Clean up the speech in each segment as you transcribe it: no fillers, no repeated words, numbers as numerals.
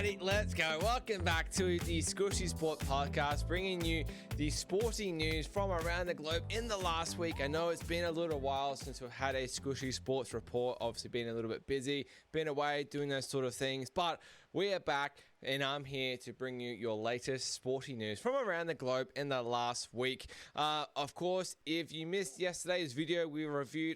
Alrighty, let's go. Welcome back to the Skooshi Sport Podcast, bringing you the sporting news from around the globe in the last week. I know it's been a little while since we've had a Skooshi Sports report. Obviously, been a little bit busy, been away doing those sort of things, but we are back, and I'm here to bring you your latest sporting news from around the globe in the last week. Of course, if you missed yesterday's video,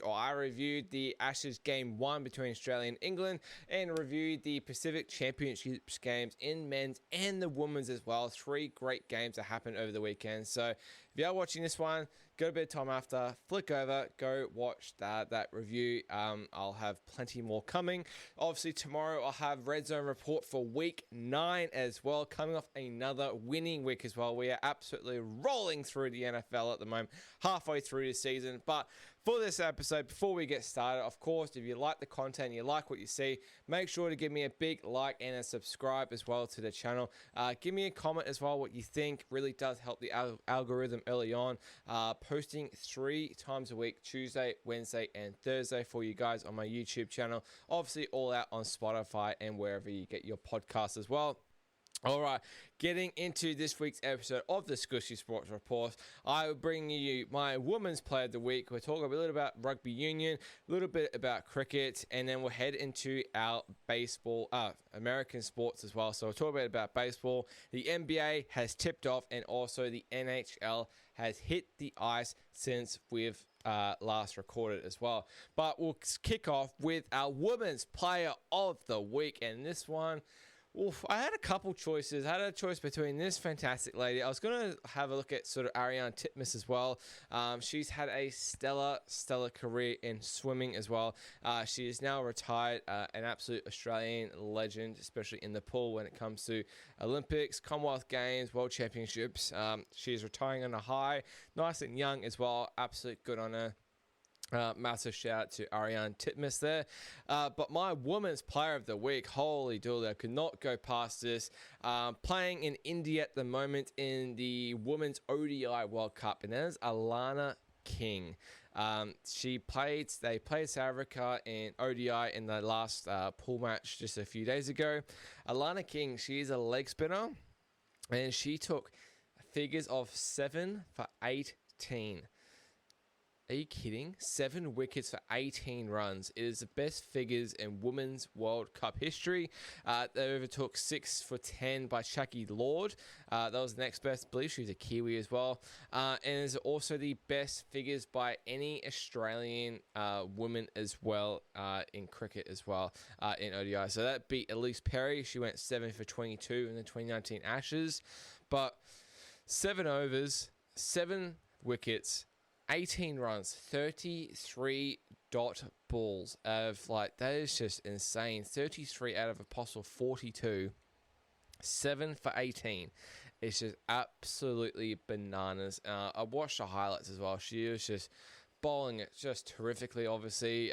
I reviewed the Ashes Game 1 between Australia and England, and reviewed the Pacific Championships games in men's and the women's as well. 3 great games that happened over the weekend. So if you are watching this one, got a bit of time after, flick over, go watch that review. I'll have plenty more coming. Obviously, tomorrow I'll have Red Zone report for week 9 as well, coming off another winning week as well. We are absolutely rolling through the NFL at the moment, halfway through the season. But for this episode, before we get started, of course, if you like the content, you like what you see, make sure to give me a big like and a subscribe as well to the channel. Give me a comment as well, what you think. Really does help the algorithm early on. Posting 3 times a week, Tuesday, Wednesday, and Thursday for you guys on my YouTube channel. Obviously, all out on Spotify and wherever you get your podcasts as well. All right, getting into this week's episode of the Skooshi Sports Report, I will bring you my Women's Player of the Week. We'll talk a little about rugby union, a little bit about cricket, and then we'll head into our baseball, American sports as well. So we'll talk a bit about baseball. The NBA has tipped off, and also the NHL has hit the ice since we've last recorded as well. But we'll kick off with our Women's Player of the Week, and this one... I had a couple choices. I had a choice between this fantastic lady. I was going to have a look at sort of Ariane Titmus as well. She's had a stellar career in swimming as well. She is now retired, an absolute Australian legend, especially in the pool when it comes to Olympics, Commonwealth Games, World Championships. She is retiring on a high, nice and young as well. Absolute good on her. Massive shout out to Ariane Titmus there. But my Women's Player of the Week, holy dooly, I could not go past this. Playing in India at the moment in the Women's ODI World Cup, and that is Alana King. They played South Africa in ODI in the last pool match just a few days ago. Alana King, she is a leg spinner, and she took figures of 7 for 18. Are you kidding? 7 wickets for 18 runs. It is the best figures in Women's World Cup history. They overtook 6 for 10 by Chucky Lord. That was the next best. I believe she was a Kiwi as well. And it's also the best figures by any Australian woman as well in cricket as well in ODI. So that beat Elise Perry. She went 7 for 22 in the 2019 Ashes. But 7 overs, 7 wickets, 18 runs, 33 dot balls that is just insane. 33 out of a possible 42. 7 for 18. It's just absolutely bananas. I watched the highlights as well. She was just bowling it just terrifically, obviously.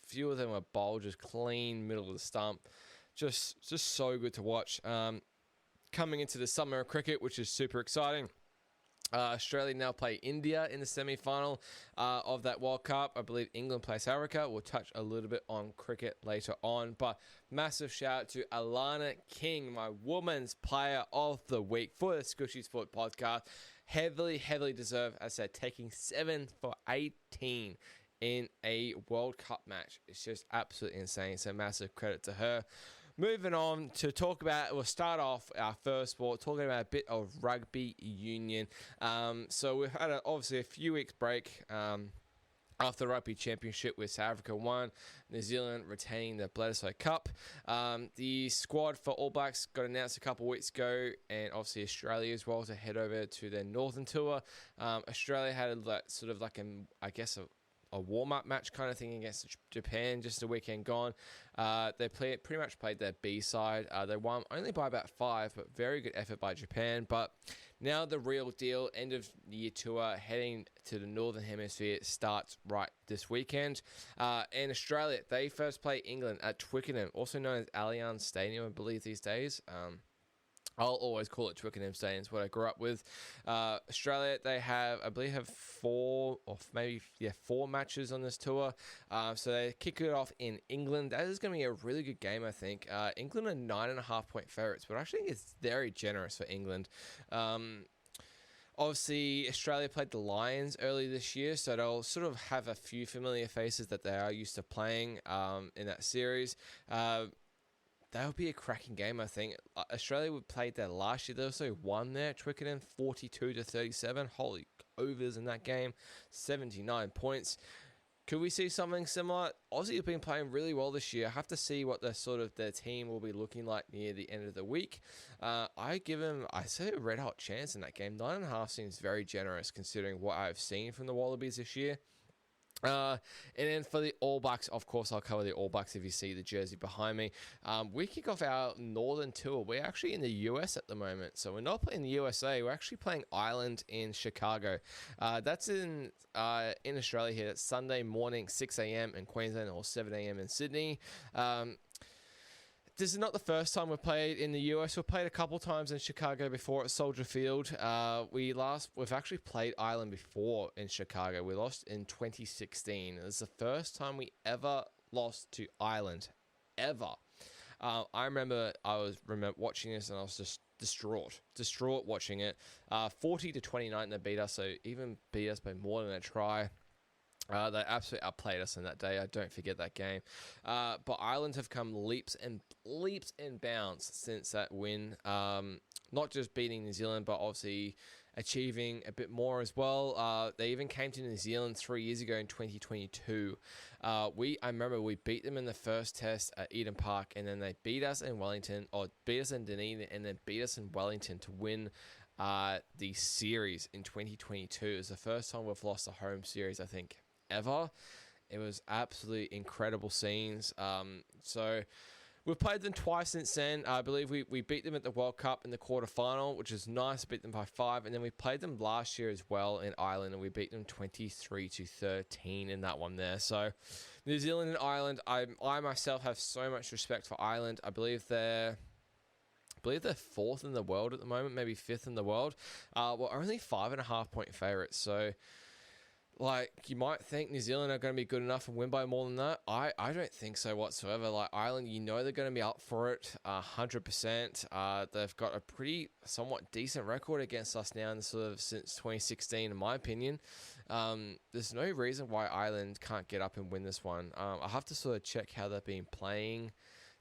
Few of them were bowled just clean, middle of the stump. Just so good to watch. Coming into the summer of cricket, which is super exciting. Australia now play India in the semi-final of that World Cup. I believe England play South Africa. We'll touch a little bit on cricket later on. But massive shout out to Alana King, my Women's Player of the Week for the Skooshi Sport Podcast. Heavily deserved, as I said, taking 7 for 18 in a World Cup match. It's just absolutely insane. So massive credit to her. Moving on to talk about, we'll start off our first sport, talking about a bit of rugby union. So we've had obviously a few weeks break after the Rugby Championship with South Africa won, New Zealand retaining the Bledisloe Cup. The squad for All Blacks got announced a couple of weeks ago, and obviously Australia as well to head over to their Northern Tour. Australia had a warm-up match kind of thing against Japan just a weekend gone. They pretty much played their B side. They won only by about 5, but very good effort by Japan. But now the real deal, end of year tour, heading to the Northern Hemisphere, starts right this weekend. In Australia, they first play England at Twickenham, also known as Allianz Stadium, I believe these days. I'll always call it Twickenham Stadium. It's what I grew up with. Australia, they have, I believe, have four matches on this tour. So they kick it off in England. That is going to be a really good game, I think. England are 9.5-point favourites, but I actually think it's very generous for England. Obviously, Australia played the Lions early this year, so they'll sort of have a few familiar faces that they are used to playing in that series. That would be a cracking game, I think. Australia played there last year. They also won there at Twickenham, 42-37. Holy overs in that game, 79 points. Could we see something similar? Aussie have been playing really well this year. I have to see what their team will be looking like near the end of the week. I say a red hot chance in that game. 9.5 seems very generous considering what I've seen from the Wallabies this year. And then for the All Blacks, of course, I'll cover the All Blacks if you see the jersey behind me. We kick off our Northern Tour. We're actually in the US at the moment, so we're not playing the USA. We're actually playing Ireland in Chicago. That's in Australia here. It's Sunday morning, 6 a.m. in Queensland or 7 a.m. in Sydney. This is not the first time we've played in the US. We've played a couple times in Chicago before at Soldier Field. We've actually played Ireland before in Chicago. We lost in 2016. It's the first time we ever lost to Ireland, ever. I remember watching this and I was just distraught watching it. 40-29 they beat us, so even beat us by more than a try. They absolutely outplayed us on that day. I don't forget that game. But Ireland have come leaps and bounds since that win. Not just beating New Zealand, but obviously achieving a bit more as well. They even came to New Zealand 3 years ago in 2022. I remember we beat them in the first test at Eden Park, and then they beat us in Wellington, or beat us in Dunedin, and then beat us in Wellington to win the series in 2022. It was the first time we've lost a home series, I think, ever. It was absolutely incredible scenes. So we've played them twice since then. I believe we beat them at the World Cup in the quarterfinal, which is nice. Beat them by 5, and then we played them last year as well in Ireland, and we beat them 23-13 in that one there. So New Zealand and Ireland, I myself have so much respect for Ireland. I believe they're fourth in the world at the moment, maybe fifth in the world. We're only 5.5-point favourites, so you might think New Zealand are going to be good enough and win by more than that. I don't think so whatsoever. Ireland, they're going to be up for it 100%. They've got a pretty somewhat decent record against us now since 2016, in my opinion. There's no reason why Ireland can't get up and win this one. I have to sort of check how they've been playing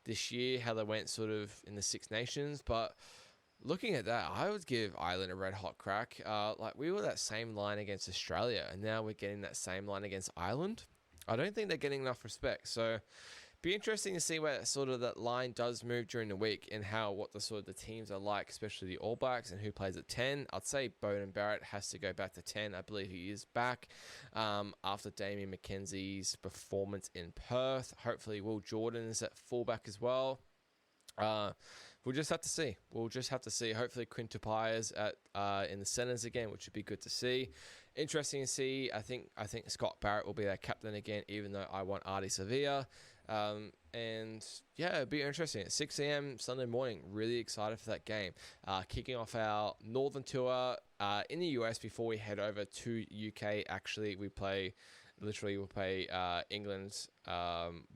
this year, how they went sort of in the Six Nations, but looking at that, I would give Ireland a red hot crack. We were that same line against Australia, and now we're getting that same line against Ireland. I don't think they're getting enough respect. So, be interesting to see where sort of that line does move during the week and what the teams are like, especially the All Blacks and who plays at 10. I'd say Beauden Barrett has to go back to 10. I believe he is back after Damien McKenzie's performance in Perth. Hopefully, Will Jordan is at fullback as well. We'll just have to see. Hopefully, Quinn Tupaya's in the centres again, which would be good to see. Interesting to see. I think Scott Barrett will be their captain again, even though I want Artie Sevilla. And yeah, it'd be interesting. At 6 a.m. Sunday morning, really excited for that game. Kicking off our Northern Tour in the US before we head over to UK. Actually, we'll play England,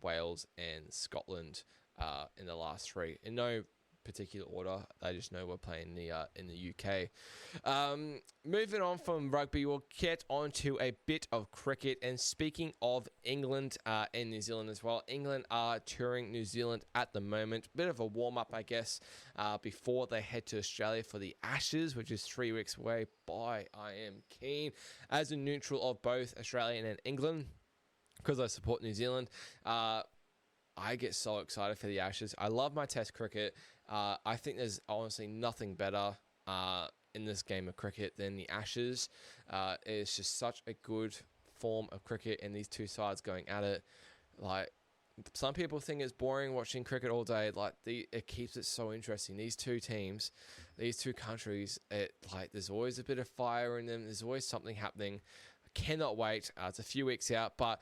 Wales, and Scotland in the last 3. In no particular order. I just know we're playing in the UK. Moving on from rugby, we'll get on to a bit of cricket. And speaking of England and New Zealand as well, England are touring New Zealand at the moment. Bit of a warm-up, I guess, before they head to Australia for the Ashes, which is 3 weeks away. Boy, I am keen as a neutral of both Australia and England, because I support New Zealand. I get so excited for the Ashes. I love my Test cricket. I think there's honestly nothing better in this game of cricket than the Ashes. It's just such a good form of cricket, and these two sides going at it. Some people think it's boring watching cricket all day. It keeps it so interesting. These two teams, these two countries, there's always a bit of fire in them. There's always something happening. I cannot wait. It's a few weeks out, but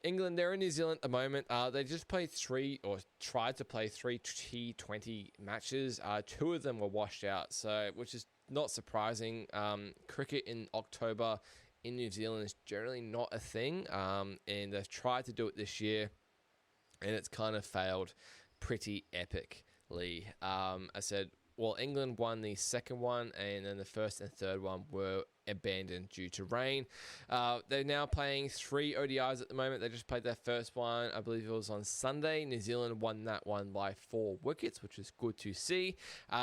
England, they're in New Zealand at the moment. They just played three, or tried to play three T20 matches. Two of them were washed out, so which is not surprising. Cricket in October in New Zealand is generally not a thing, and they've tried to do it this year, and it's kind of failed pretty epically. I said, well, England won the second one, and then the first and third one were abandoned due to rain. They're now playing 3 ODIs at the moment. They just played their first one, I believe it was on Sunday. New Zealand won that one by 4 wickets, which is good to see.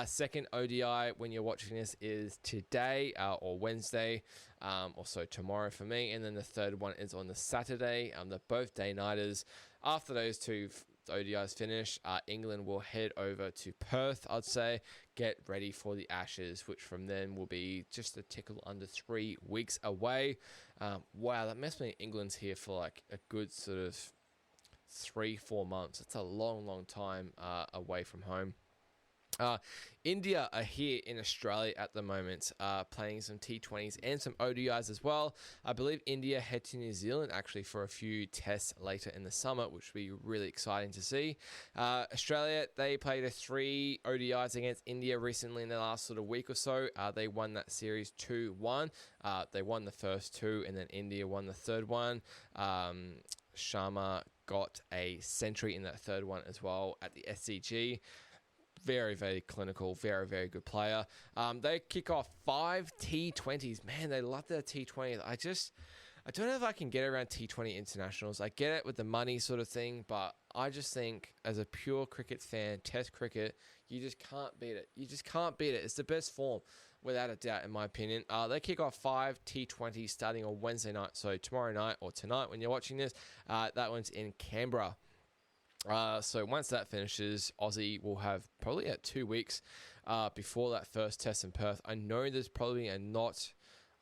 Second ODI, when you're watching this, is today or Wednesday, also tomorrow for me. And then the third one is on the Saturday. They're both day-nighters. After those two ODIs finish, England will head over to Perth, I'd say, get ready for the Ashes, which from then will be just a tickle under 3 weeks away. Wow, that must mean England's here for like a good sort of 3-4 months. It's a long time away from home. India are here in Australia at the moment, playing some T20s and some ODIs as well. I believe India head to New Zealand actually for a few tests later in the summer, which will be really exciting to see. Australia, they played 3 ODIs against India recently in the last sort of week or so. They won that series 2-1. They won the first 2, and then India won the third one. Sharma got a century in that third one as well at the SCG. Very clinical, very good player. They kick off 5 T20s. Man, they love their T20s. I don't know if I can get around T20 internationals. I get it with the money sort of thing, but I just think as a pure cricket fan, Test cricket, you just can't beat it. You just can't beat it. It's the best form, without a doubt, in my opinion. They kick off 5 T20s starting on Wednesday night, so tomorrow night or tonight when you're watching this. That one's in Canberra. So once that finishes, Aussie will have probably 2 weeks before that first test in Perth. I know there's probably not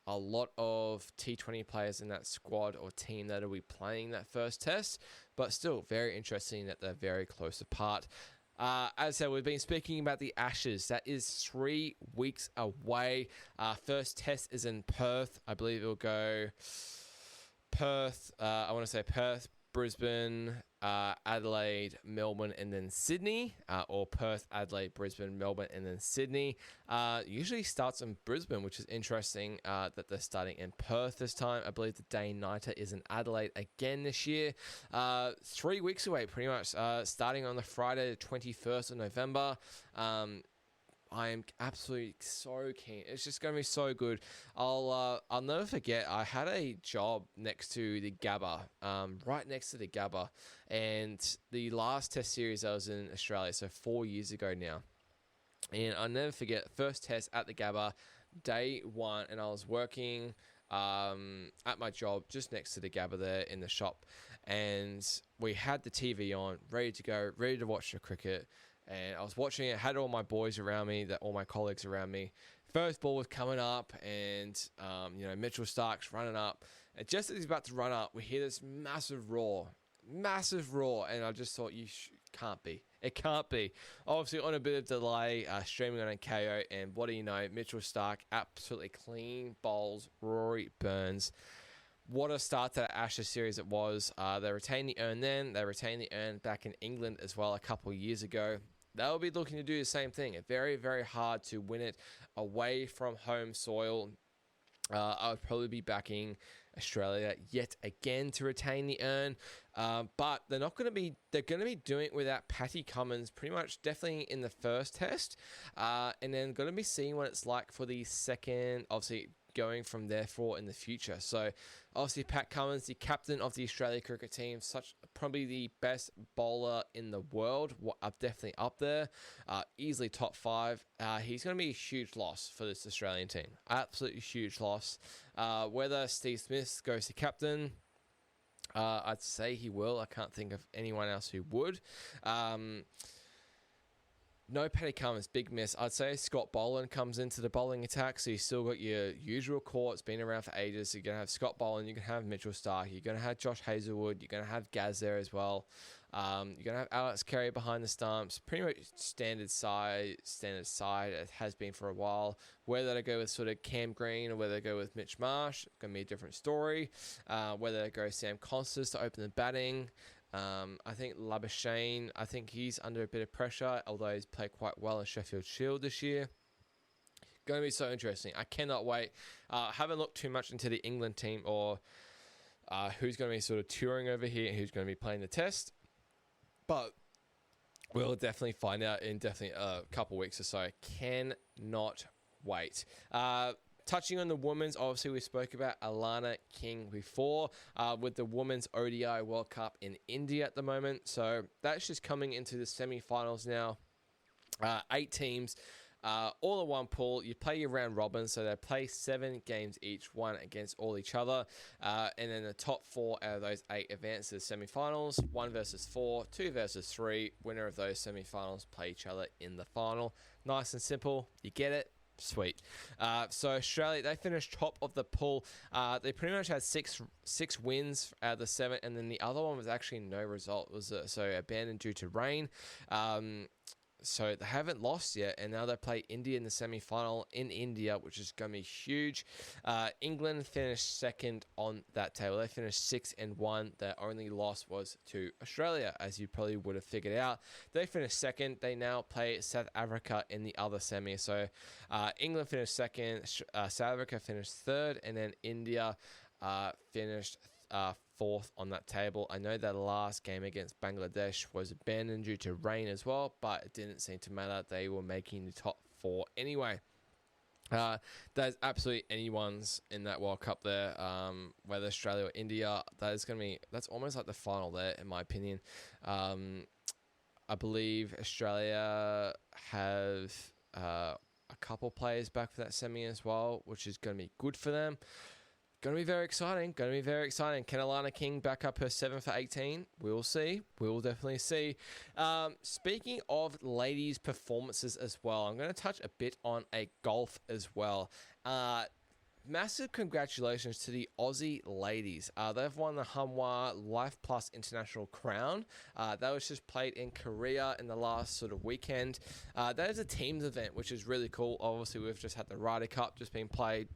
a lot of T20 players in that squad or team that will be playing that first test, but still very interesting that they're very close apart. As I said, we've been speaking about the Ashes. That is 3 weeks away. First test is in Perth. I believe it will go Perth. I want to say Perth, Brisbane, Adelaide, Melbourne, and then Sydney, or Perth, Adelaide, Brisbane, Melbourne, and then Sydney. Usually starts in Brisbane, which is interesting that they're starting in Perth this time. I believe the day-nighter is in Adelaide again this year. 3 weeks away, pretty much, starting on the Friday, the 21st of November. I am absolutely so keen. It's just going to be so good. I'll never forget, I had a job next to the Gabba, right next to the Gabba, and the last test series I was in Australia, so 4 years ago now. And I'll never forget, first test at the Gabba, day 1, and I was working at my job just next to the Gabba there in the shop, and we had the TV on, ready to go, ready to watch the cricket. And I was watching it, had all my boys around me, all my colleagues around me. First ball was coming up, and Mitchell Stark's running up. And just as he's about to run up, we hear this massive roar. And I just thought, can't be. It can't be. Obviously, on a bit of delay, streaming on a KO, and what do you know? Mitchell Stark absolutely clean bowls Rory Burns. What a start to the Ashes series it was. They retained the urn then. They retained the urn back in England as well a couple of years ago. They'll be looking to do the same thing. It's very hard to win it away from home soil. I would probably be backing Australia yet again to retain the urn. But they're going to be doing it without Patty Cummins pretty much definitely in the first test. And then going to be seeing what it's like for the second, obviously going from there for in the future. So obviously Pat Cummins, the captain of the Australia cricket team, probably the best bowler in the world, definitely up there, easily top 5. He's going to be a huge loss for this Australian team, absolutely huge loss. Whether Steve Smith goes to captain, I'd say he will. I can't think of anyone else who would. No Paddy Cummins, big miss. I'd say Scott Boland comes into the bowling attack, so you still got your usual core. It's been around for ages. So you're going to have Scott Boland, you're going to have Mitchell Stark, you're going to have Josh Hazlewood, you're going to have Gaz there as well. You're going to have Alex Carey behind the stumps, pretty much standard side it has been for a while. Whether they go with sort of Cam Green or whether they go with Mitch Marsh, going to be a different story. Whether they go Sam Constance to open the batting. I think Labuschagne, I think he's under a bit of pressure, although he's played quite well in Sheffield Shield this year. Going to be so interesting. I cannot wait. Haven't looked too much into the England team or who's going to be sort of touring over here and who's going to be playing the test. But we'll definitely find out in definitely a couple weeks or so. Cannot wait. Touching on the women's, obviously we spoke about Alana King before with the Women's ODI World Cup in India at the moment. So that's just coming into the semi-finals now. 8 teams. All in one pool. You play your round robin, so they play 7 games each, one against all each other. And then the top 4 out of those 8 advance to the semi-finals. 1 versus 4, 2 versus 3. Winner of those semi-finals play each other in the final. Nice and simple. You get it? Sweet. So Australia, they finished top of the pool. They pretty much had six wins out of the 7, and then the other one was actually no result. It was so abandoned due to rain. So they haven't lost yet, and now they play India in the semi-final in India, which is going to be huge. England finished second on that table. They finished 6-1. Their only loss was to Australia, as you probably would have figured out. They finished second. They now play South Africa in the other semi. So England finished second, South Africa finished third, and then India finished fourth on that table. I know that last game against Bangladesh was abandoned due to rain as well, but it didn't seem to matter. They were making the top 4 anyway. There's absolutely anyone's in that World Cup there, whether Australia or India. That's almost like the final there, in my opinion. I believe Australia have a couple players back for that semi as well, which is going to be good for them. Going to be very exciting. Can Alana King back up her 7 for 18? We'll see. We'll definitely see. Speaking of ladies' performances as well, I'm going to touch a bit on a golf as well. Massive congratulations to the Aussie ladies. They've won the Hanwha Life Plus International Crown. That was just played in Korea in the last sort of weekend. That is a teams event, which is really cool. Obviously, we've just had the Ryder Cup just being played.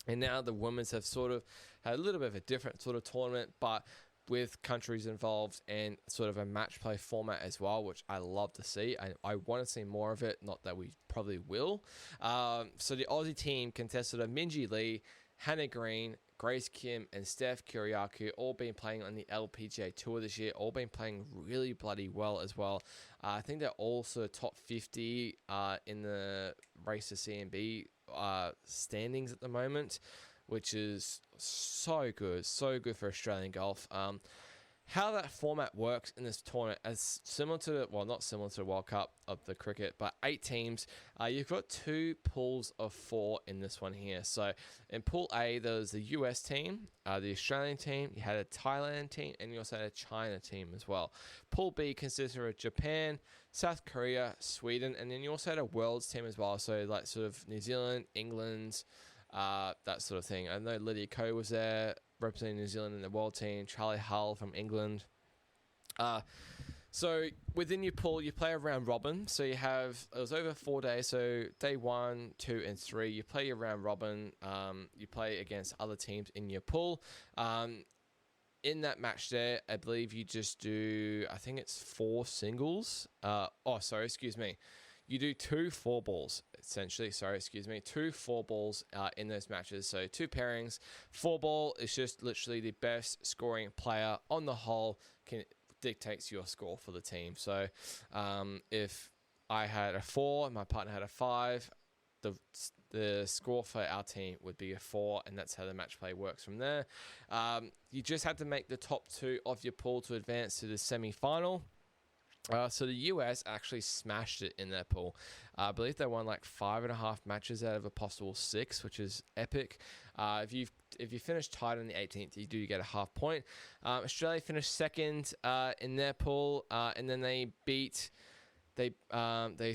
And now the women's have sort of had a little bit of a different sort of tournament, but with countries involved and sort of a match play format as well, which I love to see. I want to see more of it, not that we probably will. So the Aussie team consisted of Minjee Lee, Hannah Green, Grace Kim, and Steph Kyriakou, all been playing on the LPGA Tour this year, all been playing really bloody well as well. I think they're also top 50 in the race to CMB standings at the moment, which is so good for Australian golf. How that format works in this tournament is similar to, well, not similar to the World Cup of the cricket, but 8 teams. You've got 2 pools of 4 in this one here. So in Pool A, there was the US team, the Australian team, you had a Thailand team, and you also had a China team as well. Pool B consisted of Japan, South Korea, Sweden, and then you also had a Worlds team as well. So like sort of New Zealand, England, that sort of thing. I know Lydia Ko was there representing New Zealand in the world team, Charlie Hull from England. So within your pool, you play a round robin. So you have, it was over 4 days. So day 1, 2, and 3, you play your round robin. You play against other teams in your pool. In that match there, I believe you just do, I think it's 4 singles. You do 2 4-balls, essentially. 2 4-balls in those matches. So 2 pairings. 4-ball is just literally the best scoring player on the whole dictates your score for the team. So if I had a 4 and my partner had a 5, the score for our team would be a 4, and that's how the match play works from there. You just have to make the top 2 of your pool to advance to the semi-final. So the US actually smashed it in their pool. I believe they won like 5.5 matches out of a possible 6, which is epic. If you finish tied on the 18th, you do get a half point. Australia finished second in their pool, and then they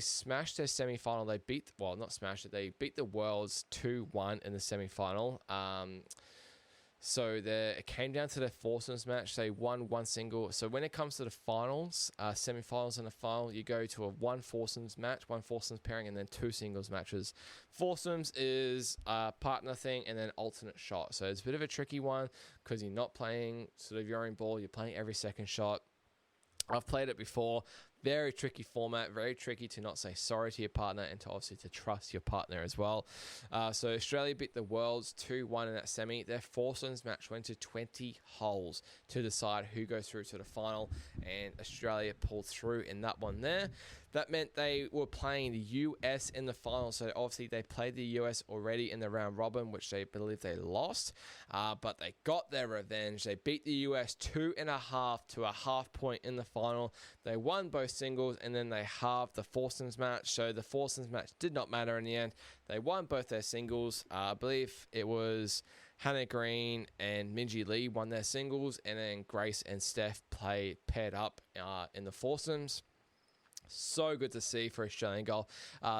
smashed their semi-final. They beat the Worlds 2-1 in the semi-final. So it came down to the foursomes match. They won one single. So when it comes to the finals, semi-finals and the final, you go to a one foursomes match, one foursomes pairing, and then two singles matches. Foursomes is a partner thing and then alternate shot. So it's a bit of a tricky one because you're not playing sort of your own ball. You're playing every second shot. I've played it before. Very tricky format, very tricky to not say sorry to your partner and to obviously to trust your partner as well. So Australia beat the Worlds 2-1 in that semi. Their foursomes match went to 20 holes to decide who goes through to the final, and Australia pulled through in that one there. That meant they were playing the US in the final, so obviously they played the US already in the round robin, which they believe they lost, but they got their revenge. They beat the US 2.5 to a half point in the final. They won both singles, and then they halved the foursomes match, so the foursomes match did not matter in the end. They won both their singles. I believe it was Hannah Green and Minjee Lee won their singles, and then Grace and Steph paired up in the foursomes. So good to see for Australian golf.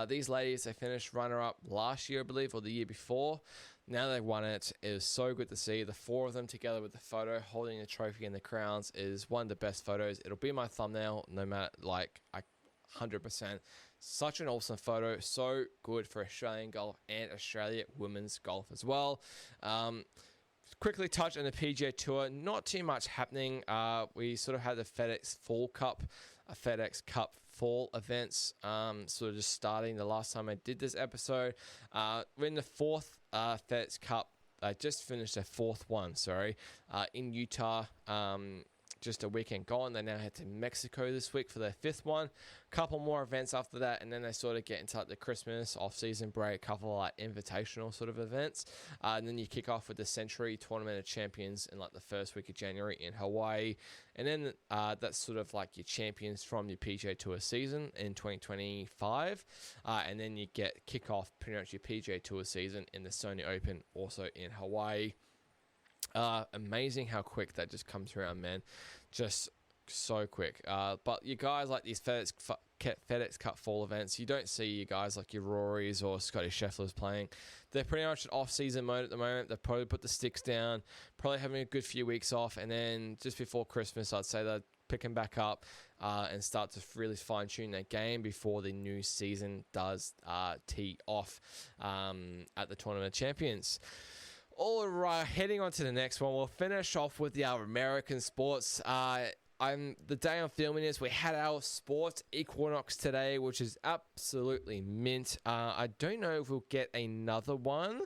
These ladies, they finished runner-up last year, I believe, or the year before. Now they won it. It was so good to see. The four of them together with the photo, holding the trophy and the crowns, is one of the best photos. It'll be my thumbnail, no matter, 100%. Such an awesome photo. So good for Australian golf and Australia women's golf as well. Quickly touch on the PGA Tour. Not too much happening. We sort of had the FedEx Fall Cup, FedEx Cup Fall events, sort of just starting the last time I did this episode. We're in the fourth FedEx Cup. I just finished their fourth one, in Utah. Just a weekend gone. They now head to Mexico this week for their fifth one. Couple more events after that, and then they sort of get into the Christmas off-season break, couple of invitational sort of events, and then you kick off with the Century Tournament of Champions in the first week of January in Hawaii, and then that's sort of your champions from your PGA Tour season in 2025, and then you kick off pretty much your PGA Tour season in the Sony Open, also in Hawaii. Amazing how quick that just comes around, man. Just so quick. But you guys like these FedEx Cup Fall events, you don't see you guys like your Rorys or Scotty Schefflers playing. They're pretty much in off-season mode at the moment. They've probably put the sticks down, probably having a good few weeks off, and then just before Christmas, I'd say they're picking back up and start to really fine-tune their game before the new season does tee off at the Tournament of Champions. All right, heading on to the next one. We'll finish off with our American sports. The day I'm filming this, we had our sports equinox today, which is absolutely mint. I don't know if we'll get another one,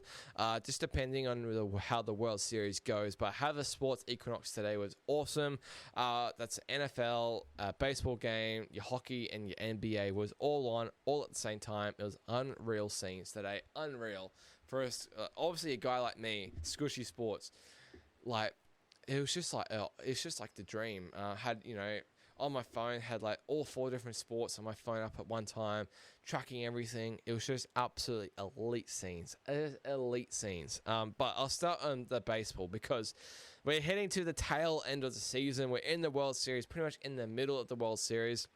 just depending on how the World Series goes. But have a sports equinox today was awesome. That's an NFL, baseball game, your hockey, and your NBA was all on, all at the same time. It was unreal scenes today. Unreal. For us, obviously a guy like me, Skooshi Sports, it was just like the dream. Had on my phone had all four different sports on my phone up at one time, tracking everything. It was just absolutely elite scenes. But I'll start on the baseball because we're heading to the tail end of the season. We're in the World Series, pretty much in the middle of the World Series.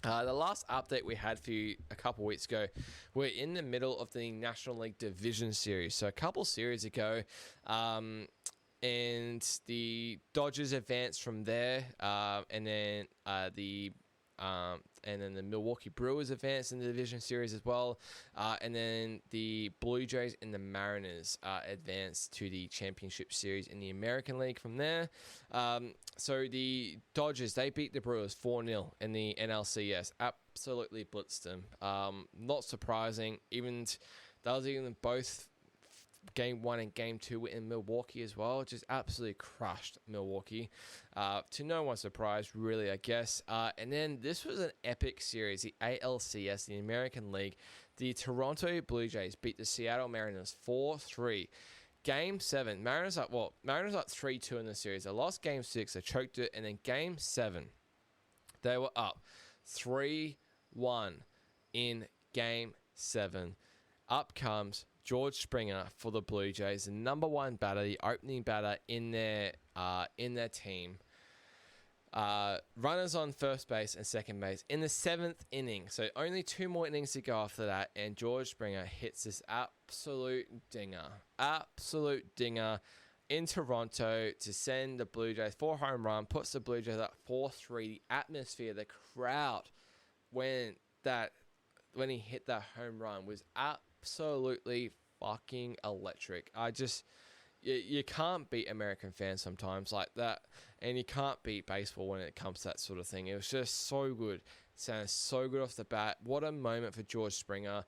The last update we had for you a couple weeks ago, we're in the middle of the National League Division Series. So a couple series ago, and the Dodgers advanced from there, and then the Milwaukee Brewers advanced in the Division Series as well, and then the Blue Jays and the Mariners advanced to the Championship Series in the American League from there. So the Dodgers, they beat the Brewers 4-0 in the NLCS. Absolutely blitzed them. Not surprising. That was even both Game 1 and Game 2 in Milwaukee as well. Just absolutely crushed Milwaukee. To no one's surprise, really, I guess. And then this was an epic series, the ALCS, the American League. The Toronto Blue Jays beat the Seattle Mariners 4-3. Game 7, Mariners up 3-2 in the series. They lost Game 6, they choked it, and then Game 7, they were up 3-1 in Game 7. Up comes George Springer for the Blue Jays, the number one batter, the opening batter in their team. Runners on first base and second base in the 7th inning. So only 2 more innings to go after that, and George Springer hits this absolute dinger. in Toronto to send the Blue Jays for a home run, puts the Blue Jays up 4-3. The atmosphere, the crowd, when he hit that home run was absolutely fucking electric. You can't beat American fans sometimes like that, and you can't beat baseball when it comes to that sort of thing. It was just so good. Sounds so good off the bat. What a moment for George Springer,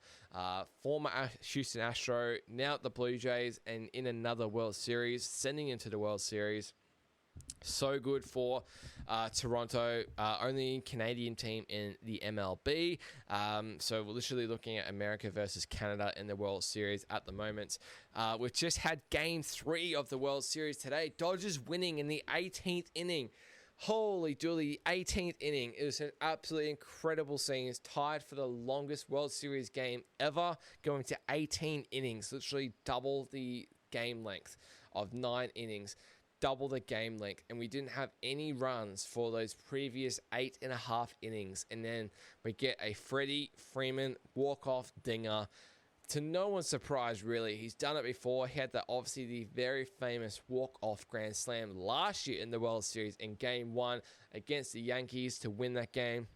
former Houston Astro, now at the Blue Jays, and in another World Series, sending into the World Series. So good for Toronto, only Canadian team in the MLB. So we're literally looking at America versus Canada in the World Series at the moment. We've just had Game 3 of the World Series today. Dodgers winning in the 18th inning. Holy dooly, 18th inning. It was an absolutely incredible scene. It's tied for the longest World Series game ever, going to 18 innings, literally double the game length of 9 innings. Double the game length, and we didn't have any runs for those previous 8.5 innings, and then we get a Freddie Freeman walk-off dinger. To no one's surprise, really. He's done it before. He had obviously the very famous walk-off grand slam last year in the World Series in Game 1 against the Yankees to win that game.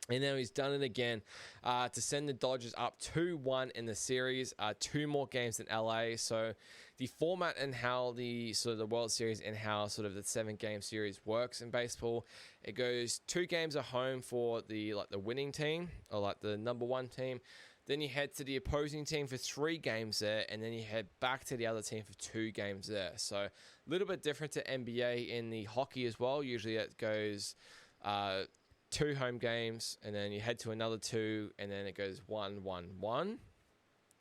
And now he's done it again to send the Dodgers up 2-1 in the series. 2 more games in LA. So the format and how the World Series and how sort of the 7-game series works in baseball, it goes 2 games at home for the winning team or like the number 1 team. Then you head to the opposing team for 3 games there, and then you head back to the other team for 2 games there. So a little bit different to NBA in the hockey as well. Usually it goes 2 home games, and then you head to another 2, and then it goes 1-1-1.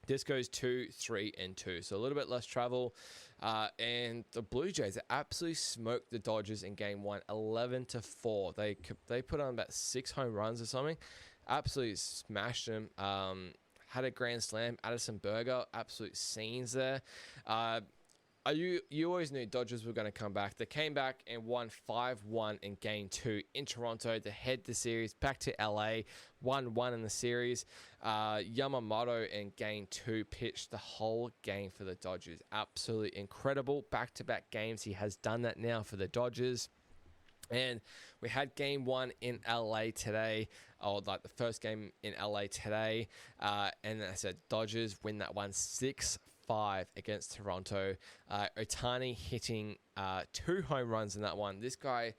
This goes 2, 3, and 2. So a little bit less travel. And the Blue Jays absolutely smoked the Dodgers in Game 1, 11-4. They put on about 6 home runs or something. Absolutely smashed them. Had a grand slam. Addison Berger, absolute scenes there. You always knew Dodgers were going to come back. They came back and won 5-1 in Game 2 in Toronto to head the series back to LA. 1-1 in the series. Yamamoto in Game 2 pitched the whole game for the Dodgers. Absolutely incredible. Back-to-back games. He has done that now for the Dodgers. And we had Game 1 in LA today, or like the first game in LA today. And I said Dodgers win that one 6-5 against Toronto. Ohtani hitting 2 home runs in that one. This guy,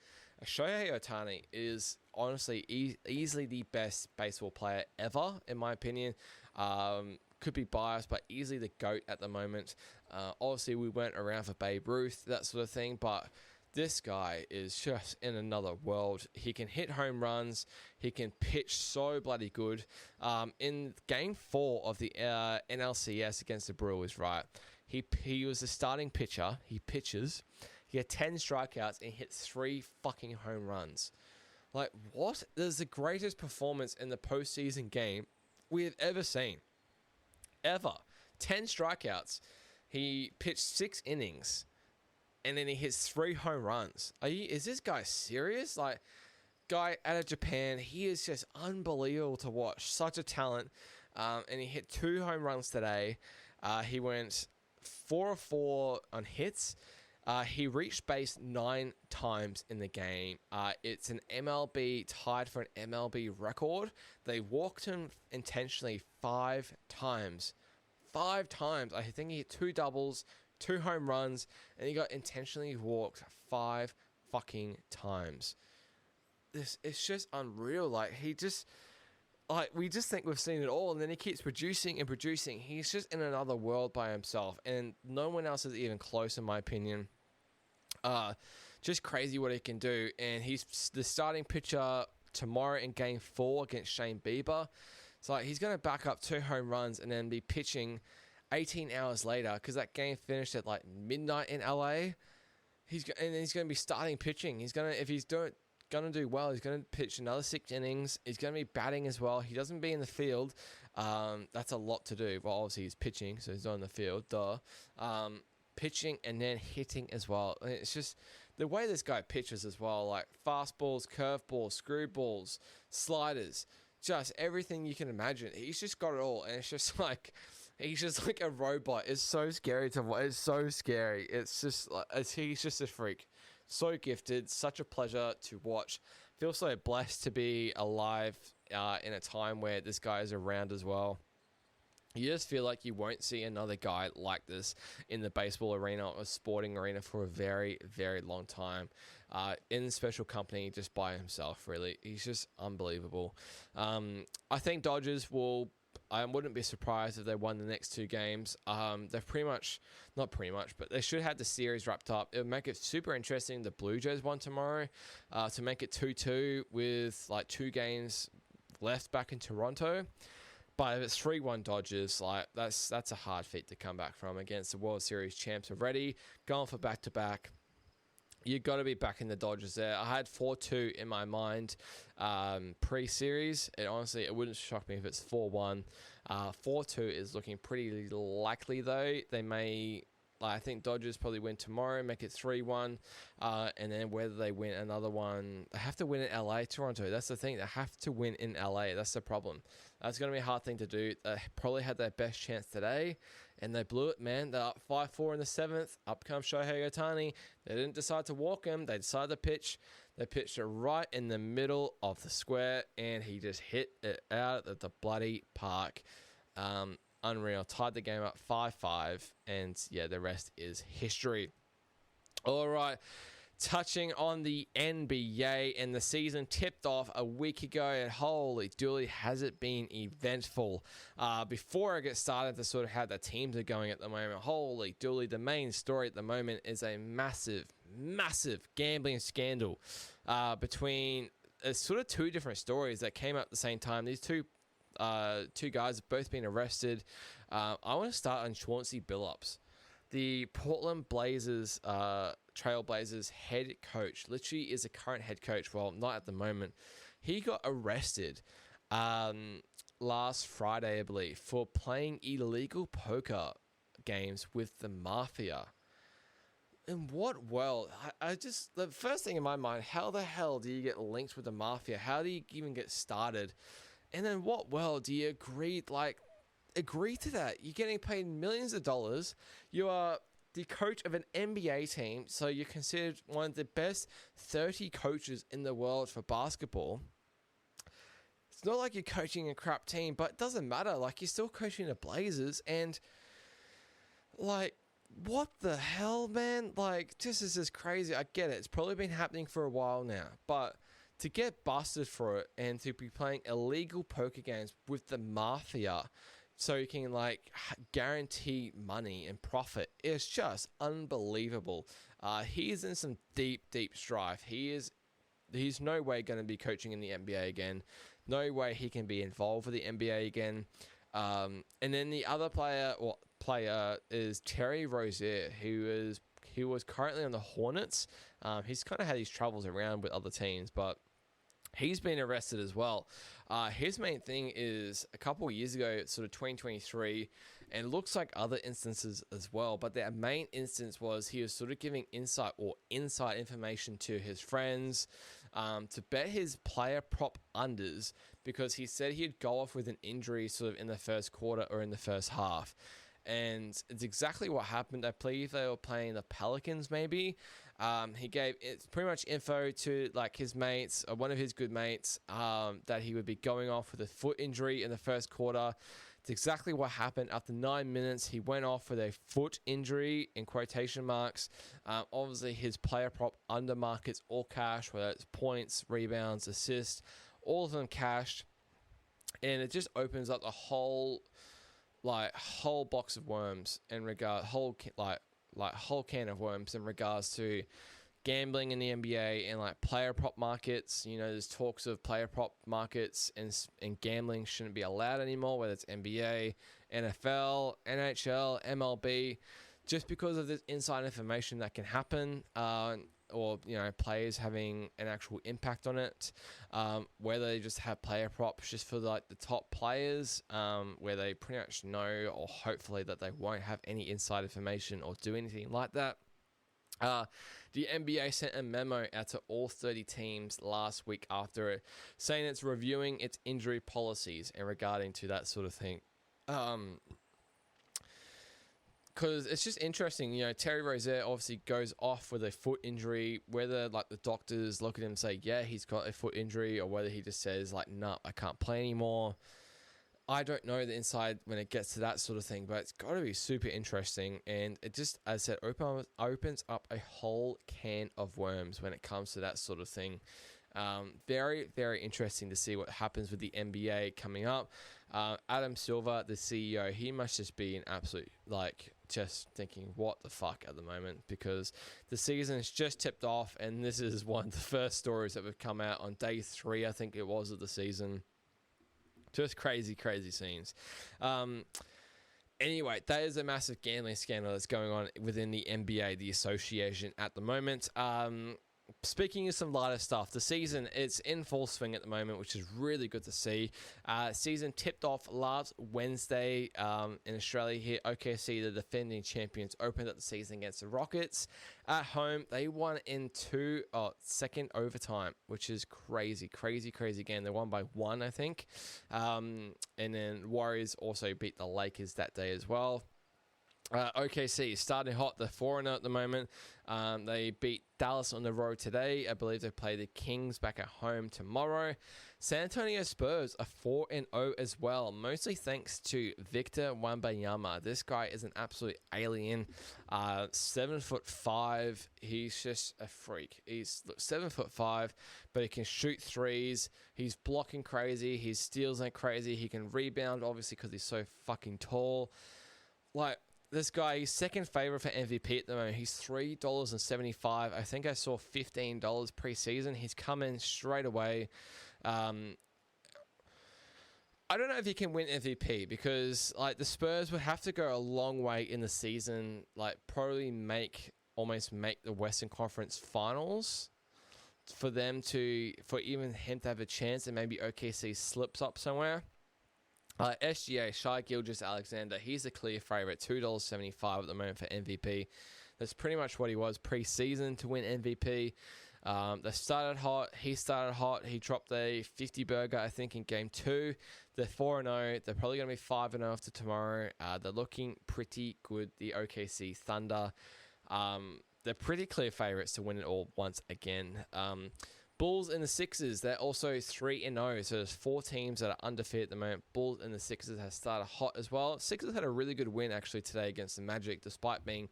Shohei Ohtani, is honestly easily the best baseball player ever, in my opinion. Could be biased, but easily the GOAT at the moment. Obviously, we weren't around for Babe Ruth, that sort of thing, but this guy is just in another world. He can hit home runs. He can pitch so bloody good. In Game 4 of the NLCS against the Brewers, right, he was the starting pitcher. He pitches. He had 10 strikeouts and hit 3 fucking home runs. Like, what? This is the greatest performance in the postseason game we have ever seen. Ever. 10 strikeouts. He pitched 6 innings. And then he hits 3 home runs. Is this guy serious? Like, guy out of Japan, he is just unbelievable to watch. Such a talent. And he hit 2 home runs today. He went 4 of 4 on hits. He reached base 9 times in the game. It's an MLB, tied for an MLB record. They walked him intentionally 5 times. 5 times. I think he hit 2 doubles, 2 home runs, and he got intentionally walked 5 fucking times. It's just unreal. Like, we just think we've seen it all, and then he keeps producing and producing. He's just in another world by himself, and no one else is even close, in my opinion. Just crazy what he can do, and he's the starting pitcher tomorrow in Game 4 against Shane Bieber. So he's going to back up 2 home runs and then be pitching 18 hours later, because that game finished at like midnight in LA. He's going to be starting pitching. If he's going to do well, he's going to pitch another 6 innings. He's going to be batting as well. He doesn't be in the field. That's a lot to do. Well, obviously he's pitching, so he's not in the field. Duh. Pitching and then hitting as well. And it's just the way this guy pitches as well, like fastballs, curveballs, screwballs, sliders, just everything you can imagine. He's just got it all, and it's just like He's just like a robot. It's so scary to watch. It's so scary. It's just like he's just a freak. So gifted. Such a pleasure to watch. Feel so blessed to be alive in a time where this guy is around as well. You just feel like you won't see another guy like this in the baseball arena or sporting arena for a very, very long time. In special company, just by himself, really. He's just unbelievable. I think Dodgers will... I wouldn't be surprised if they won the next two games. They've not pretty much, but they should have the series wrapped up. It would make it super interesting. The Blue Jays won tomorrow to make it 2-2 with like 2 games left back in Toronto. But if it's 3-1 Dodgers, like that's a hard feat to come back from against the World Series champs already, going for back-to-back. You've got to be backing the Dodgers there. I had 4-2 in my mind pre-series. Honestly, it wouldn't shock me if it's 4-1. 4-2 is looking pretty likely, though. They may... I think Dodgers probably win tomorrow, make it 3-1, and then whether they win another one, they have to win in LA, Toronto. That's the thing. They have to win in LA. That's the problem. That's going to be a hard thing to do. They probably had their best chance today, and they blew it, man. They're up 5-4 in the 7th. Up comes Shohei Ohtani. They didn't decide to walk him. They decided to pitch. They pitched it right in the middle of the square, and he just hit it out at the bloody park. Unreal. Tied the game up 5-5, and yeah, the rest is history. All right. Touching on the NBA, and the season tipped off a week ago, and holy dooly, has it been eventful. Before I get started to sort of how the teams are going at the moment, holy dooly, the main story at the moment is a massive gambling scandal between sort of 2 different stories that came up at the same time. These two guys have both been arrested. I want to start on Chauncey Billups, the Portland Blazers, Trailblazers head coach. Literally is a current head coach. Well, not at the moment. He got arrested last Friday, I believe, for playing illegal poker games with the mafia. In what world? I just... The first thing in my mind, how the hell do you get linked with the mafia? How do you even get started? And then what world do you agree to that? You're getting paid millions of dollars. You are the coach of an NBA team, so you're considered one of the best 30 coaches in the world for basketball. It's not like you're coaching a crap team, but it doesn't matter. Like, you're still coaching the Blazers, and like, what the hell, man? Like, this is just crazy. I get it. It's probably been happening for a while now, but to get busted for it and to be playing illegal poker games with the mafia so you can like guarantee money and profit, is just unbelievable. He is in some deep strife. He's no way going to be coaching in the NBA again. No way he can be involved with the NBA again. And then the other player is Terry Rozier, who was currently on the Hornets. He's kind of had his troubles around with other teams, but he's been arrested as well. His main thing is a couple of years ago, sort of 2023, and it looks like other instances as well. But their main instance was he was sort of giving inside information to his friends to bet his player prop unders, because he said he'd go off with an injury sort of in the first quarter or in the first half. And it's exactly what happened. I believe they were playing the Pelicans, maybe. He gave it's pretty much info to like his mates, one of his good mates, that he would be going off with a foot injury in the first quarter. It's exactly what happened. After 9 minutes, he went off with a foot injury in quotation marks. Obviously, his player prop under markets all cash, whether it's points, rebounds, assists, all of them cashed. And it just opens up the whole box of worms in regard, whole can of worms in regards to gambling in the NBA and like player prop markets. You know, there's talks of player prop markets and gambling shouldn't be allowed anymore, whether it's NBA, NFL, NHL, MLB, just because of this inside information that can happen, or, you know, players having an actual impact on it, whether they just have player props just for like the top players, where they pretty much know, or hopefully that they won't have any inside information or do anything like that. The NBA sent a memo out to all 30 teams last week after it, saying it's reviewing its injury policies and regarding to that sort of thing. because it's just interesting. Terry Rozier obviously goes off with a foot injury. Whether like the doctors look at him and say, yeah, he's got a foot injury, or whether he just says like, nah, I can't play anymore. I don't know the inside when it gets to that sort of thing, but it's got to be super interesting. And it just, as I said, opens up a whole can of worms when it comes to that sort of thing. Very, very interesting to see what happens with the NBA coming up. Adam Silver, the CEO, he must just be an absolute, just thinking, what the fuck at the moment, because the season is just tipped off, and this is one of the first stories that have come out on day 3, I think it was, of the season. Just crazy, crazy scenes. Anyway, that is a massive gambling scandal that's going on within the NBA, the association, at the moment. Speaking of some lighter stuff, the season is in full swing at the moment, which is really good to see. Season tipped off last Wednesday in Australia here. OKC, the defending champions, opened up the season against the Rockets. At home, they won in second overtime, which is crazy, crazy, crazy game. They won by 1, I think. And then Warriors also beat the Lakers that day as well. OKC starting hot. They're 4-0 at the moment. They beat Dallas on the road today. I believe they play the Kings back at home tomorrow. San Antonio Spurs are 4-0 as well, mostly thanks to Victor Wembanyama. This guy is an absolute alien. 7'5". He's just a freak. He's 7'5", but he can shoot threes. He's blocking crazy. His steals like crazy. He can rebound, obviously, because he's so fucking tall. This guy, he's second favorite for MVP at the moment. He's $3.75. I think I saw $15 preseason. He's come in straight away. I don't know if he can win MVP because the Spurs would have to go a long way in the season, probably almost make the Western Conference Finals for even him to have a chance, and maybe OKC slips up somewhere. SGA, Shai Gilgeous-Alexander, he's a clear favourite, $2.75 at the moment for MVP. That's pretty much what he was pre-season to win MVP. They started hot. He started hot. He dropped a 50-burger, I think, in Game 2. They're 4-0. They're probably going to be 5-0 after tomorrow. They're looking pretty good, the OKC Thunder. They're pretty clear favourites to win it all once again. Bulls and the Sixers, they're also 3-0, so there's 4 teams that are undefeated at the moment. Bulls and the Sixers have started hot as well. Sixers had a really good win, actually, today against the Magic, despite being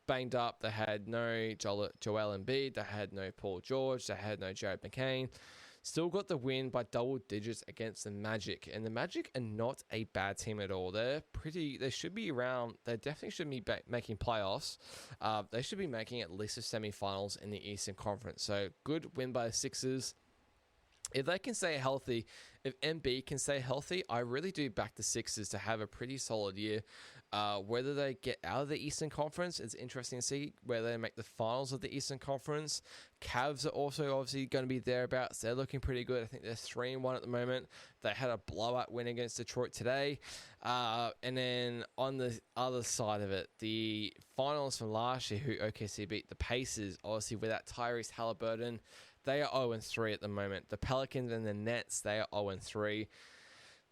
banged up. They had no Joel Embiid, they had no Paul George, they had no Jared McCain. Still got the win by double digits against the Magic. And the Magic are not a bad team at all. They should be around, they definitely should be making playoffs. They should be making at least the semifinals in the Eastern Conference. So good win by the Sixers. If they can stay healthy, if MB can stay healthy, I really do back the Sixers to have a pretty solid year. Whether they get out of the Eastern Conference, it's interesting to see. Whether they make the finals of the Eastern Conference. Cavs are also obviously going to be thereabouts. They're looking pretty good. I think they're 3-1 at the moment. They had a blowout win against Detroit today. And then on the other side of it, the finals from last year, who OKC beat the Pacers, obviously without Tyrese Halliburton, they are 0-3 at the moment. The Pelicans and the Nets, they are 0-3.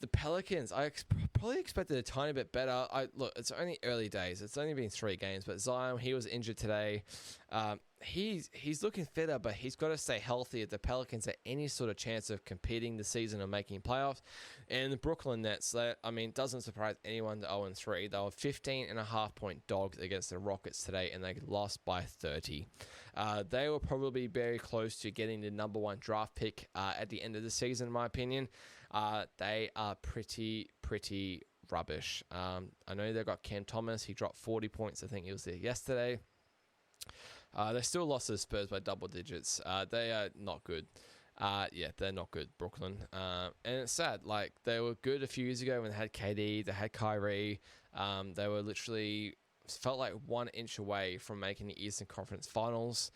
The Pelicans, I probably expected a tiny bit better. Look, it's only early days. It's only been 3 games, but Zion, he was injured today. He's looking fitter, but he's got to stay healthy if the Pelicans have any sort of chance of competing this season or making playoffs. And the Brooklyn Nets, doesn't surprise anyone, to 0-3. They were 15.5-point dogs against the Rockets today, and they lost by 30. They will probably be very close to getting the number 1 draft pick at the end of the season, in my opinion. They are pretty rubbish. I know they've got Cam Thomas. He dropped 40 points. I think he was there yesterday. They still lost to the Spurs by double digits. They are not good. They're not good, Brooklyn. And it's sad. They were good a few years ago when they had KD, they had Kyrie. They were literally felt like 1 inch away from making the Eastern Conference Finals.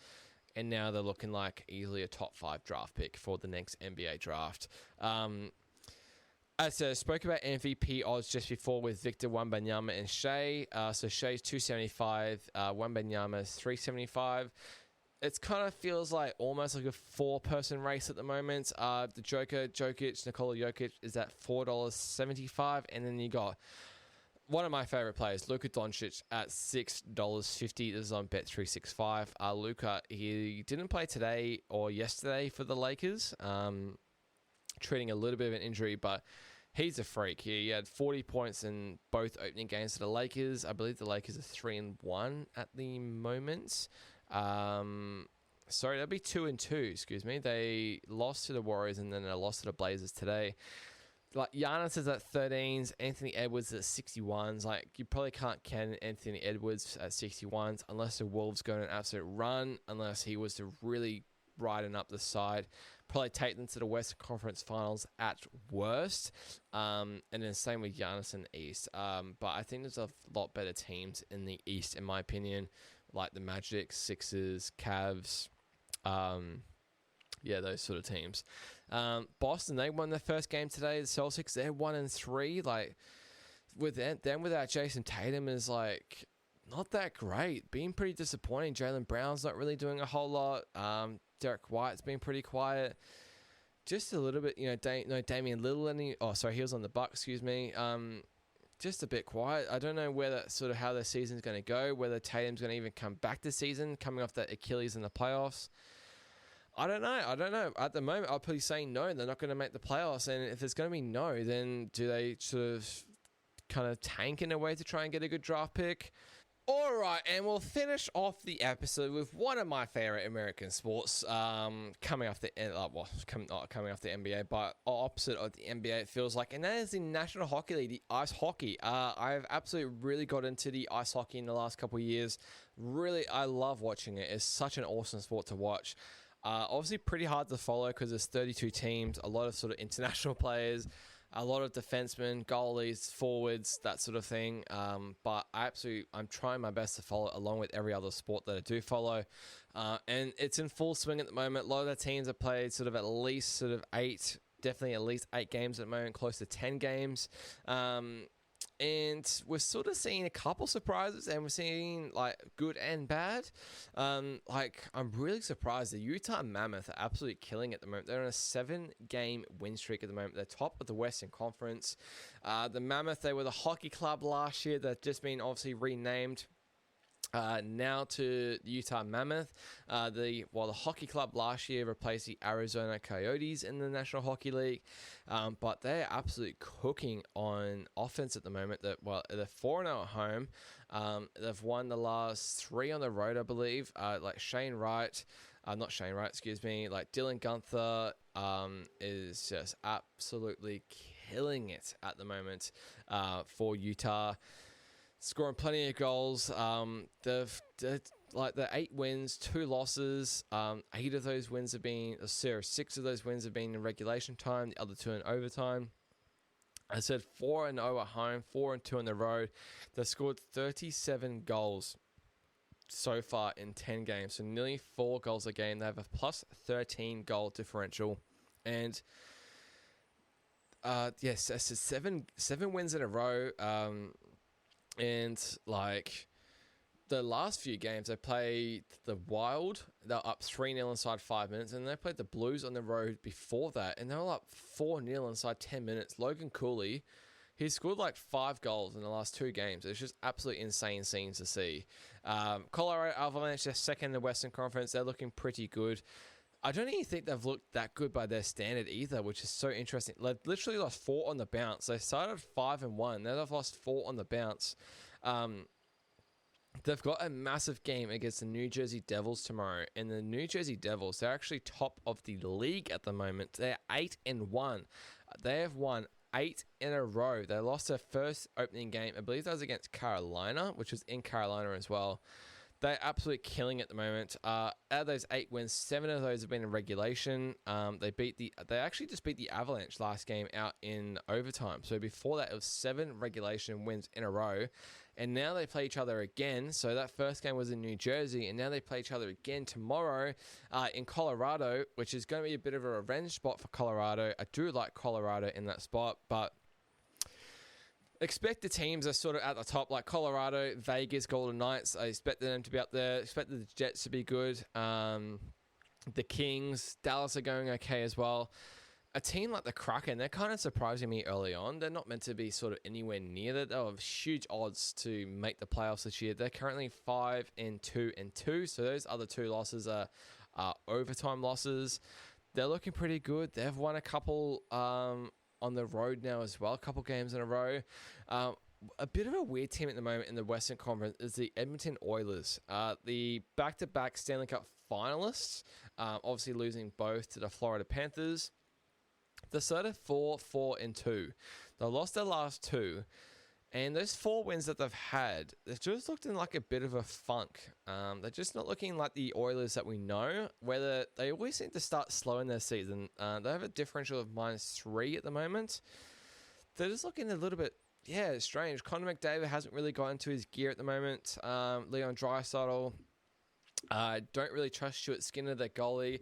And now they're looking like easily a top 5 draft pick for the next NBA draft. As I spoke about MVP odds just before with Victor Wembanyama and Shai. So Shai's 275, Wembanyama's 375. It kind of feels like almost like a 4-person race at the moment. The Nikola Jokic is at $4.75, and then you got one of my favorite players, Luka Doncic, at $6.50. This is on Bet365. Luka, he didn't play today or yesterday for the Lakers, treating a little bit of an injury, but he's a freak. He had 40 points in both opening games for the Lakers. I believe the Lakers are 3-1 at the moment. Sorry, that'd be 2-2. Excuse me. They lost to the Warriors and then they lost to the Blazers today. Like, Giannis is at 13s, Anthony Edwards at 61s. Like, you probably can't count Anthony Edwards at 61s unless the Wolves go on an absolute run, unless he was to really riding up the side. Probably take them to the Western Conference Finals at worst. And then same with Giannis in the East. But I think there's a lot better teams in the East, in my opinion, like the Magic, Sixers, Cavs. Yeah, those sort of teams. Boston, they won their first game today. The Celtics, they're 1-3. Like, with them without Jason Tatum is like not that great. Being pretty disappointing. Jaylen Brown's not really doing a whole lot. Derek White's been pretty quiet. Just a little bit, Damian Lillard. He was on the Bucks. Excuse me. Just a bit quiet. I don't know how their season's going to go. Whether Tatum's going to even come back this season, coming off that Achilles in the playoffs. I don't know. At the moment, I'll probably say no. They're not going to make the playoffs. And if it's going to be no, then do they sort of kind of tank in a way to try and get a good draft pick? All right, and we'll finish off the episode with one of my favorite American sports, coming off the NBA, but opposite of the NBA, it feels like, and that is the National Hockey League, the ice hockey. I've absolutely really got into the ice hockey in the last couple of years. Really, I love watching it. It's such an awesome sport to watch. Obviously pretty hard to follow because there's 32 teams, a lot of sort of international players, a lot of defensemen, goalies, forwards, that sort of thing. But I'm trying my best to follow it along with every other sport that I do follow. And it's in full swing at the moment. A lot of the teams have played sort of at least sort of definitely at least 8 games at the moment, close to 10 games. And we're sort of seeing a couple surprises, and we're seeing like good and bad. I'm really surprised. The Utah Mammoth are absolutely killing it at the moment. They're on a 7-game win streak at the moment. They're top of the Western Conference. The Mammoth, they were the hockey club last year. They've just been obviously renamed now to the Utah Mammoth. The hockey club last year replaced the Arizona Coyotes in the National Hockey League, but they're absolutely cooking on offense at the moment. They're 4-0 at home. They've won the last 3 on the road, I believe. Like Like Dylan Gunther is just absolutely killing it at the moment for Utah. Scoring plenty of goals. They've the 8 wins, 2 losses. 8 of those wins have been 6 of those wins have been in regulation time. The other 2 in overtime. I said 4-0 at home, 4-2 on the road. They've scored 37 goals so far in 10 games, so nearly 4 goals a game. They have a plus 13 goal differential, and yes, that's 7 wins in a row. And like the last few games, they played the Wild. They're up 3-0 inside 5 minutes, and they played the Blues on the road before that, and they were up 4-0 inside 10 minutes. Logan Cooley, he scored like 5 goals in the last 2 games. It's just absolutely insane scenes to see. Colorado Avalanche, they're second in the Western Conference. They're looking pretty good. I don't even think they've looked that good by their standard either, which is so interesting. They literally lost 4 on the bounce. They started 5-1. Now they've lost 4 on the bounce. They've got a massive game against the New Jersey Devils tomorrow. And the New Jersey Devils, they're actually top of the league at the moment. They're 8-1. They have won 8 in a row. They lost their first opening game. I believe that was against Carolina, which was in Carolina as well. They're absolutely killing it at the moment. Out of those 8 wins, 7 of those have been in regulation. They actually just beat the Avalanche last game out in overtime. So before that, it was 7 regulation wins in a row. And now they play each other again. So that first game was in New Jersey, and now they play each other again tomorrow in Colorado, which is going to be a bit of a revenge spot for Colorado. I do like Colorado in that spot, but expect the teams are sort of at the top, like Colorado, Vegas, Golden Knights. I expected them to be up there. Expected the Jets to be good. The Kings, Dallas are going okay as well. a team like the Kraken, they're kind of surprising me early on. They're not meant to be sort of anywhere near that. They have huge odds to make the playoffs this year. They're currently 5-2-2, so those other two losses are overtime losses. They're looking pretty good. They've won a couple on the road now as well, a couple games in a row. A bit of a weird team at the moment in the Western Conference is the Edmonton Oilers, the back-to-back Stanley Cup finalists, obviously losing both to the Florida Panthers. They started 4-4-2. They lost their last two, and those 4 wins that they've had, they've just looked in like a bit of a funk. They're just not looking like the Oilers that we know, whether they always seem to start slow in their season. They have a differential of -3 at the moment. They're just looking a little bit, it's strange. Connor McDavid hasn't really got into his gear at the moment. Leon Draisaitl, don't really trust Stuart Skinner, their goalie.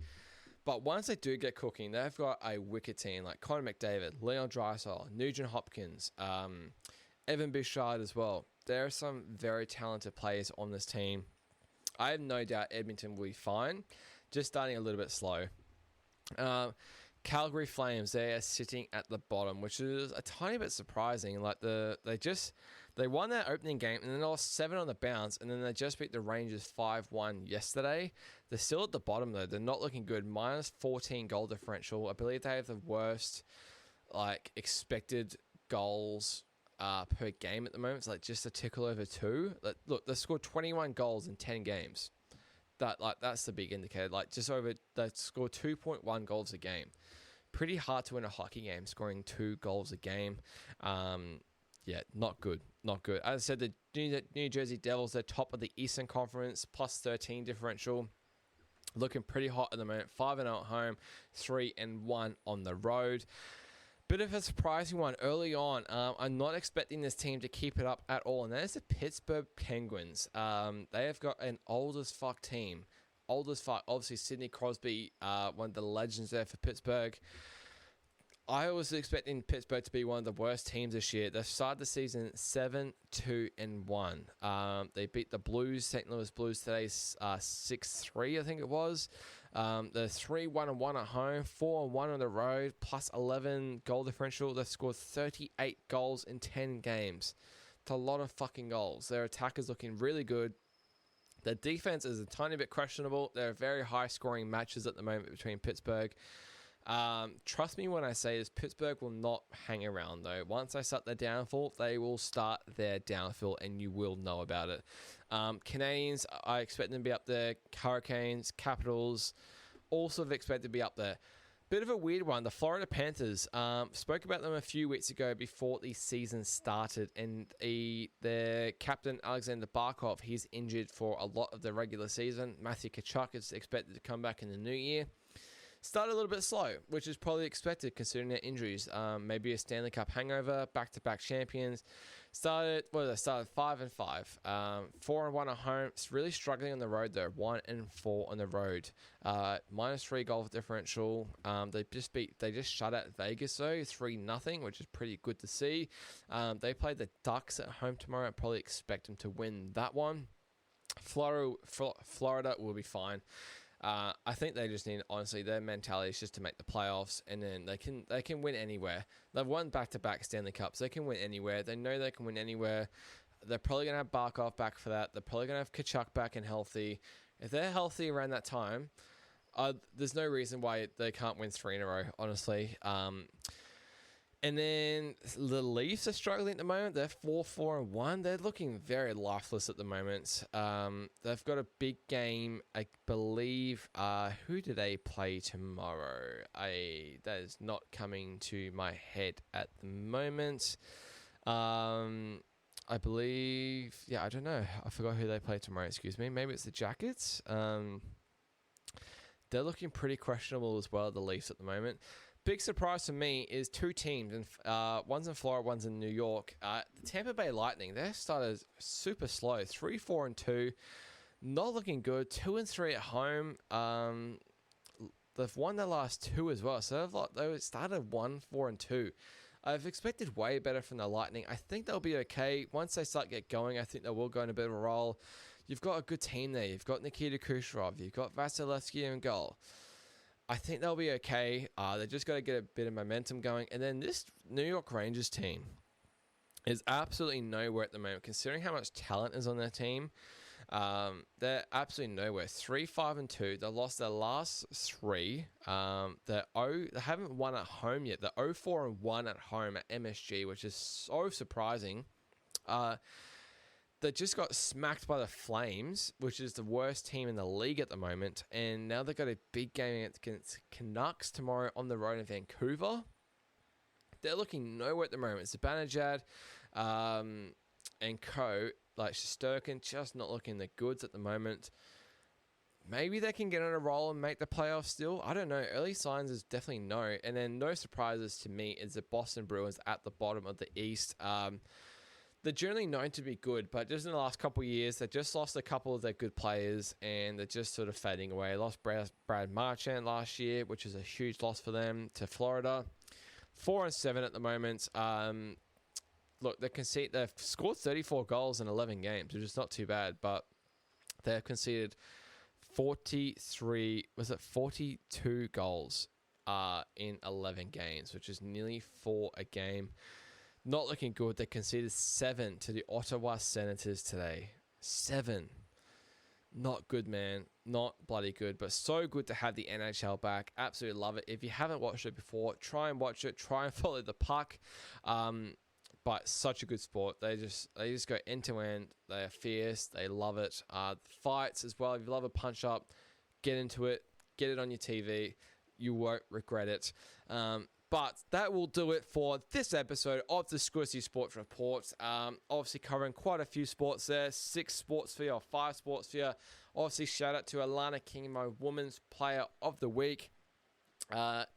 But once they do get cooking, they've got a wicked team like Connor McDavid, Leon Draisaitl, Nugent Hopkins, Evan Bouchard as well. There are some very talented players on this team. I have no doubt Edmonton will be fine, just starting a little bit slow. Calgary Flames, they are sitting at the bottom, which is a tiny bit surprising. Like they won their opening game and then they lost 7 on the bounce, and then they just beat the Rangers 5-1 yesterday. They're still at the bottom though. They're not looking good. -14 goal differential. I believe they have the worst expected goals per game at the moment. It's like just a tickle over 2. Look, they scored 21 goals in 10 games. That's the big indicator. They score 2.1 goals a game. Pretty hard to win a hockey game scoring 2 goals a game. Not good. Not good. As I said, the New Jersey Devils, they're top of the Eastern Conference, +13 differential. Looking pretty hot at the moment. 5-0 at home, 3-1 on the road. Bit of a surprising one early on. I'm not expecting this team to keep it up at all, and that is the Pittsburgh Penguins. They have got an old as fuck team. Old as fuck. Obviously, Sidney Crosby, one of the legends there for Pittsburgh. I was expecting Pittsburgh to be one of the worst teams this year. They've started the season 7-2-1. They beat the Blues, St. Louis Blues today, 6-3, I think it was. They're 3-1-1 at home, 4-1 on the road, +11 goal differential. They've scored 38 goals in 10 games. It's a lot of fucking goals. Their attack is looking really good. Their defense is a tiny bit questionable. There are very high scoring matches at the moment between Pittsburgh. Trust me when I say this, Pittsburgh will not hang around though. Once they start their downfall, they will start their downfall and you will know about it. Canadians, I expect them to be up there. Hurricanes, Capitals, also expect to be up there. Bit of a weird one, the Florida Panthers. Spoke about them a few weeks ago before the season started, and their captain, Alexander Barkov, he's injured for a lot of the regular season. Matthew Tkachuk is expected to come back in the new year. Started a little bit slow, which is probably expected considering their injuries. Maybe a Stanley Cup hangover, back-to-back champions. Started 5-5, 4-1 at home. It's really struggling on the road though. 1-4 on the road. -3 goal differential. They just shut out Vegas though, 3-0, which is pretty good to see. They play the Ducks at home tomorrow. I probably expect them to win that one. Florida will be fine. I think they just need, honestly, their mentality is just to make the playoffs, and then they can win anywhere. They've won back-to-back Stanley Cups. They can win anywhere. They know they can win anywhere. They're probably going to have Barkov back for that. They're probably going to have Tkachuk back and healthy. If they're healthy around that time, there's no reason why they can't win 3 in a row, honestly. And then the Leafs are struggling at the moment. They're 4-4-1. They're looking very lifeless at the moment. They've got a big game, I believe. Who do they play tomorrow? That is not coming to my head at the moment. I believe, I don't know. I forgot who they play tomorrow. Excuse me. Maybe it's the Jackets. They're looking pretty questionable as well, the Leafs at the moment. Big surprise for me is 2 teams, and one's in Florida, one's in New York. The Tampa Bay Lightning, they started super slow, 3-4-2, not looking good. 2-3 at home. They've won their last 2 as well, so they started 1-4-2. I've expected way better from the Lightning. I think they'll be okay once they start get going. I think they will go in a bit of a roll. You've got a good team there. You've got Nikita Kucherov. You've got Vasilevsky in goal. I think they'll be okay. They just got to get a bit of momentum going. And then this New York Rangers team is absolutely nowhere at the moment, considering how much talent is on their team. They're absolutely nowhere. 3-5-2. They lost their last three. They haven't won at home yet. They're 0-4-1 at home at MSG, which is so surprising. They just got smacked by the Flames, which is the worst team in the league at the moment. And now they've got a big game against Canucks tomorrow on the road in Vancouver. They're looking nowhere at the moment. Zibanejad and co, like Shesterkin, just not looking the goods at the moment. Maybe they can get on a roll and make the playoffs still. I don't know. Early signs is definitely no. And then no surprises to me is the Boston Bruins at the bottom of the East. They're generally known to be good, but just in the last couple of years, they just lost a couple of their good players, and they're just sort of fading away. Lost Brad Marchand last year, which is a huge loss for them, to Florida. 4-7 at the moment. Look, they've scored 34 goals in 11 games, which is not too bad, but they've conceded 42 goals in 11 games, which is nearly 4 a game. Not looking good. They conceded 7 to the Ottawa Senators today. 7. Not good, man. Not bloody good, but so good to have the NHL back. Absolutely love it. If you haven't watched it before, try and watch it. Try and follow the puck. But such a good sport. They just go end to end. They are fierce. They love it. Fights as well. If you love a punch up, get into it. Get it on your TV. You won't regret it. But that will do it for this episode of the Skooshi Sports Report. Obviously covering quite a few sports there. 6 sports for you or 5 sports for you. Obviously shout out to Alana King, my Women's Player of the Week.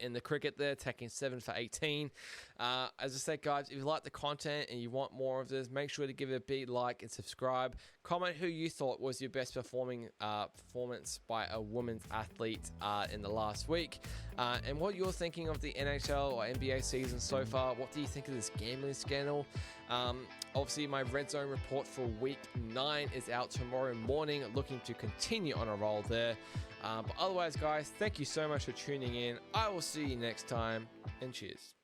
In the cricket there, taking 7 for 18. As I said, guys, if you like the content and you want more of this, make sure to give it a big like and subscribe. Comment who you thought was your best performance by a women's athlete in the last week. And what you're thinking of the NHL or NBA season so far. What do you think of this gambling scandal? Obviously, my Red Zone report for week 9 is out tomorrow morning. Looking to continue on a roll there. But otherwise, guys, thank you so much for tuning in. I will see you next time, and cheers.